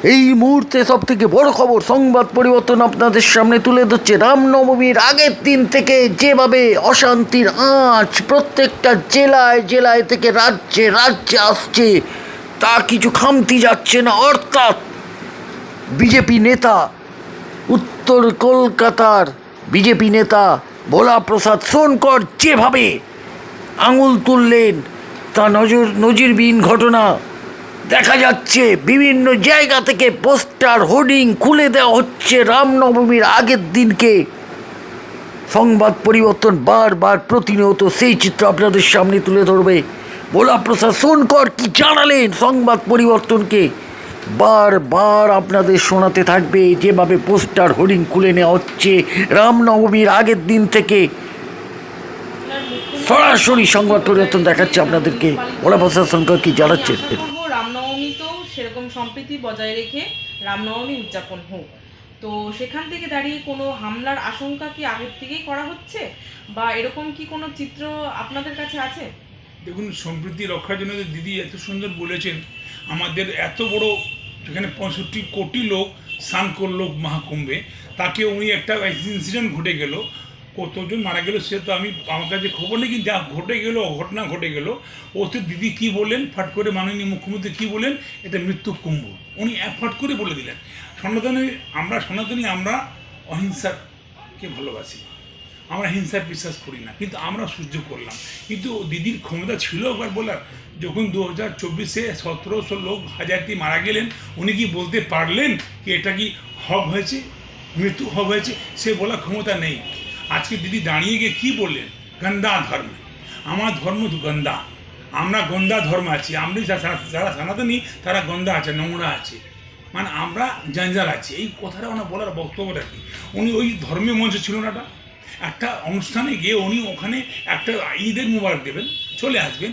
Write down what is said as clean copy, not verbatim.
এই মুহূর্তে সব থেকে বড় খবর, সংবাদ পরিবর্তন আপনাদের সামনে তুলে ধরছে। রামনবমীর আগের দিন থেকে যেভাবে অশান্তির আঁচ প্রত্যেকটা জেলায় জেলায় থেকে রাজ্যে রাজ্যে আসছে, তা কিছু খামতি যাচ্ছে না। অর্থাৎ বিজেপি নেতা, উত্তর কলকাতার বিজেপি নেতা ভোলা প্রসাদ সোনকর যেভাবে আঙুল তুললেন, তা নজিরবিহীন ঘটনা। দেখা যাচ্ছে বিভিন্ন জায়গা থেকে পোস্টার হোর্ডিং খুলে দেওয়া হচ্ছে রামনবমীর আগের দিনকে। সংবাদ পরিবর্তন বারবার প্রতিনিয়ত সেই চিত্র আপনাদের সামনে তুলে ধরবে। ভোলা প্রসাদ সোনকর কি জানালেন সংবাদ পরিবর্তনকে বারবার আপনাদের শোনাতে থাকবে। যেভাবে পোস্টার হোর্ডিং খুলে নেওয়া হচ্ছে রামনবমীর আগের দিন থেকে, সরাসরি সংবাদ পরিবর্তন দেখাচ্ছে আপনাদেরকে। ভোলা প্রসাদ সোনকর কি জানাচ্ছেন? রামনবমীতেও সেরকম সম্প্রীতি বজায় রেখে রামনবমী উদযাপন হোক। তো সেখান থেকে দাঁড়িয়ে কোনো হামলার আশঙ্কা কি আগের থেকেই করা হচ্ছে, বা এরকম কি কোনো চিত্র আপনাদের কাছে আছে? দেখুন, সম্প্রীতি রক্ষার জন্য দিদি এত সুন্দর বলেছেন। আমাদের এত বড়, যেখানে 65 কোটি লোক স্নান করলো মহাকুম্ভে, তাকে উনি একটা ইনসিডেন্ট ঘটে গেল, কতজন মারা গেল সে তো আমার কাছে খবর নেই, কিন্তু যা ঘটে গেল, ঘটনা ঘটে গেল, ওতে দিদি কি বললেন, ফাট করে মাননীয় মুখ্যমন্ত্রী কি বললেন, এটা মৃত্যু কুম্ভ উনি ফাট করে বলে দিলেন। সনাতনী আমরা অহিংসাকে ভালোবাসি, আমরা হিংসার বিশ্বাস করি না, কিন্তু আমরা সহ্য করলাম। কিন্তু দিদির ক্ষমতা ছিল একবার বলার, যখন 2024-এ 1700 লোক হাজারটি মারা গেলেন, উনি কি বলতে পারলেন কি এটা কি হক হয়েছে, মৃত্যু হক হয়েছে? সে বলার ক্ষমতা নেই। আজকে দিদি দাঁড়িয়ে গিয়ে কী বললেন, গন্দা ধর্ম, আমার ধর্ম গন্দা, আমরা গন্দা ধর্ম আছি, আমরা যারা সনাতনী তারা গন্দা আছে, নোংরা আছে, মানে আমরা জঞ্জাল আছি। এই কথাটা ওনার বলার বক্তব্যটা কি? উনি ওই ধর্মীয় মঞ্চ ছিল না, একটা অনুষ্ঠানে গিয়ে উনি ওখানে একটা ঈদের মুবারক দেবেন, চলে আসবেন,